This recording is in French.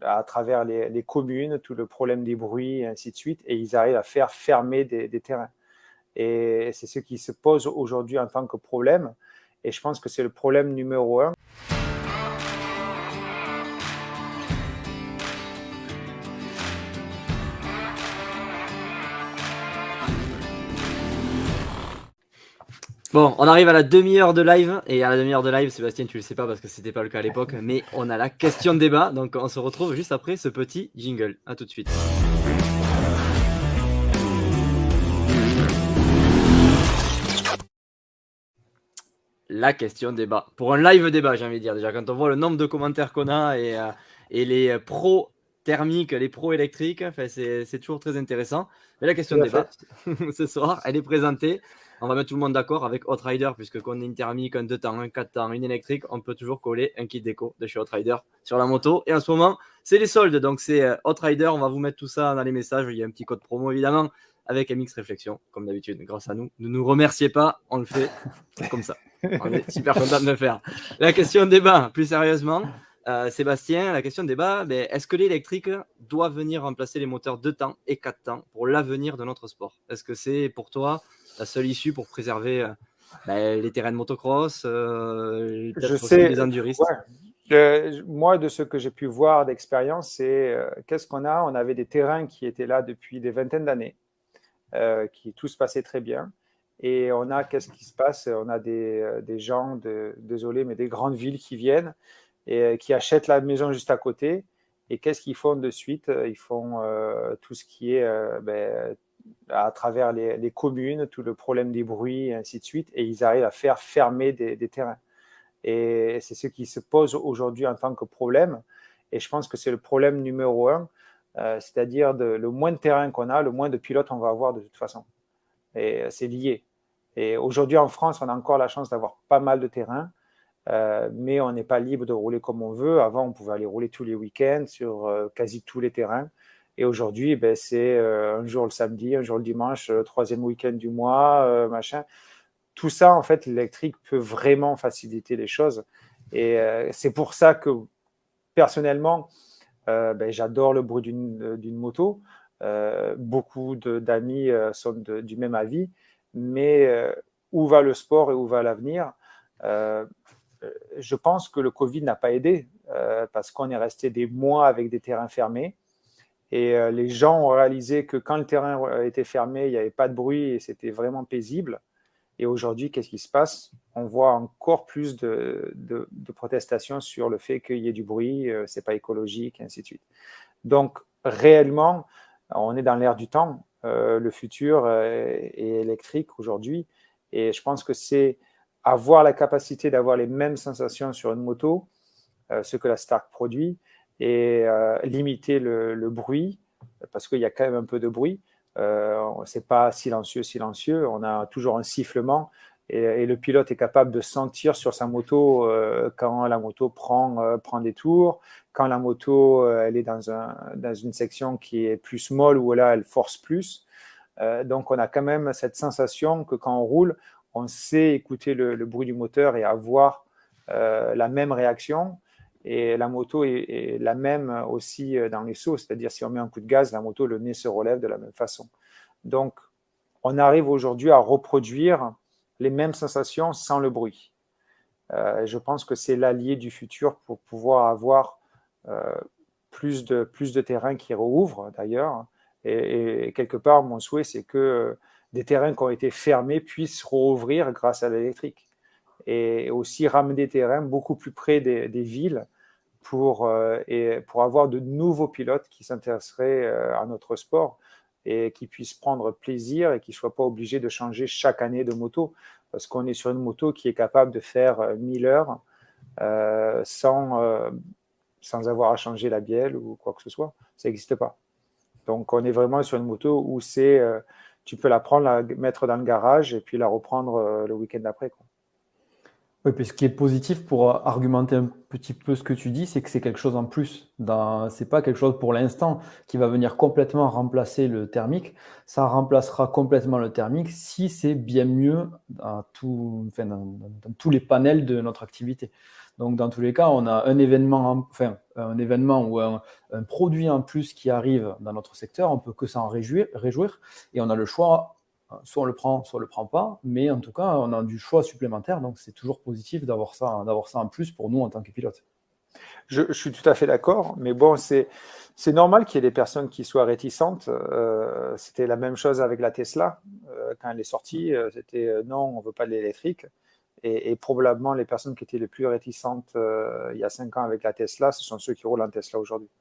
à travers les communes, tout le problème des bruits, et ainsi de suite, et ils arrivent à faire fermer des terrains. Et c'est ce qui se pose aujourd'hui en tant que problème, et je pense que c'est le problème numéro un. Bon, on arrive à la demi-heure de live, et à la demi-heure de live, Sébastien, tu le sais pas parce que c'était pas le cas à l'époque, mais on a la question de débat, donc on se retrouve juste après ce petit jingle. À tout de suite. La question débat. Pour un live débat, j'ai envie de dire. Déjà, quand on voit le nombre de commentaires qu'on a et les pros thermiques, les pros électriques, c'est toujours très intéressant. Mais la question débat, ce soir, elle est présentée. On va mettre tout le monde d'accord avec Outrider, puisque qu'on ait une thermique, un 2 temps, un 4 temps, une électrique, on peut toujours coller un kit déco de chez Outrider sur la moto. Et en ce moment, c'est les soldes. Donc, c'est Outrider. On va vous mettre tout ça dans les messages. Il y a un petit code promo, évidemment, avec MX Réflexion, comme d'habitude, grâce à nous. Ne nous remerciez pas, on le fait comme ça. On est super content de le faire. La question de débat, plus sérieusement, Sébastien, la question de débat, est-ce que l'électrique doit venir remplacer les moteurs 2 temps et 4 temps pour l'avenir de notre sport? Est-ce que c'est pour toi la seule issue pour préserver les terrains de motocross, peut-être aussi les enduristes? Ouais. Moi, de ce que j'ai pu voir d'expérience, c'est qu'est-ce qu'on a? On avait des terrains qui étaient là depuis des vingtaines d'années, qui tout se passait très bien. Et on a, qu'est-ce qui se passe? On a des gens, désolé, mais des grandes villes qui viennent et qui achètent la maison juste à côté. Et qu'est-ce qu'ils font de suite? Ils font tout ce qui est à travers les communes, tout le problème des bruits, et ainsi de suite. Et ils arrivent à faire fermer des terrains. Et c'est ce qui se pose aujourd'hui en tant que problème. Et je pense que c'est le problème numéro un, c'est-à-dire le moins de terrain qu'on a, le moins de pilotes on va avoir de toute façon. Et c'est lié. Et aujourd'hui en France, on a encore la chance d'avoir pas mal de terrain, mais on n'est pas libre de rouler comme on veut. Avant, on pouvait aller rouler tous les week-ends sur quasi tous les terrains. Et aujourd'hui, c'est un jour le samedi, un jour le dimanche, le troisième week-end du mois, machin. Tout ça, en fait, l'électrique peut vraiment faciliter les choses. Et c'est pour ça que, personnellement, j'adore le bruit d'une moto. Beaucoup d'amis sont du même avis. Mais où va le sport et où va l'avenir? Je pense que le Covid n'a pas aidé parce qu'on est resté des mois avec des terrains fermés. Et les gens ont réalisé que quand le terrain était fermé, il n'y avait pas de bruit et c'était vraiment paisible. Et aujourd'hui, qu'est-ce qui se passe? On voit encore plus de protestations sur le fait qu'il y ait du bruit, c'est pas écologique, et ainsi de suite. Donc, réellement, on est dans l'ère du temps. Le futur est électrique aujourd'hui. Et je pense que c'est avoir la capacité d'avoir les mêmes sensations sur une moto, ce que la Stark produit, et limiter le bruit, parce qu'il y a quand même un peu de bruit. C'est pas silencieux. On a toujours un sifflement et le pilote est capable de sentir sur sa moto quand la moto prend des tours, quand la moto elle est dans une section qui est plus molle ou là elle force plus. Donc on a quand même cette sensation que quand on roule, on sait écouter le bruit du moteur et avoir la même réaction. Et la moto est la même aussi dans les sauts, c'est-à-dire si on met un coup de gaz, la moto, le nez se relève de la même façon. Donc, on arrive aujourd'hui à reproduire les mêmes sensations sans le bruit. Je pense que c'est l'allié du futur pour pouvoir avoir plus de terrains qui rouvrent d'ailleurs. Et quelque part, mon souhait, c'est que des terrains qui ont été fermés puissent rouvrir grâce à l'électrique. Et aussi ramener des terrains beaucoup plus près des villes pour avoir de nouveaux pilotes qui s'intéresseraient à notre sport et qui puissent prendre plaisir et qui ne soient pas obligés de changer chaque année de moto. Parce qu'on est sur une moto qui est capable de faire 1000 heures sans avoir à changer la bielle ou quoi que ce soit. Ça n'existe pas. Donc, on est vraiment sur une moto où tu peux la prendre, la mettre dans le garage et puis la reprendre le week-end d'après, quoi. Oui, puis ce qui est positif pour argumenter un petit peu ce que tu dis, c'est que c'est quelque chose en plus. C'est pas quelque chose pour l'instant qui va venir complètement remplacer le thermique. Ça remplacera complètement le thermique si c'est bien mieux enfin, dans tous les panels de notre activité. Donc, dans tous les cas, on a un événement, enfin, un événement ou un produit en plus qui arrive dans notre secteur, on peut que s'en réjouir, et on a le choix. Soit on le prend, soit on le prend pas, mais en tout cas, on a du choix supplémentaire, donc c'est toujours positif d'avoir ça en plus pour nous en tant que pilote. Je suis tout à fait d'accord, mais bon, c'est normal qu'il y ait des personnes qui soient réticentes. C'était la même chose avec la Tesla. Quand elle est sortie, c'était non, on ne veut pas de l'électrique. Et probablement les personnes qui étaient les plus réticentes il y a 5 ans avec la Tesla, ce sont ceux qui roulent en Tesla aujourd'hui.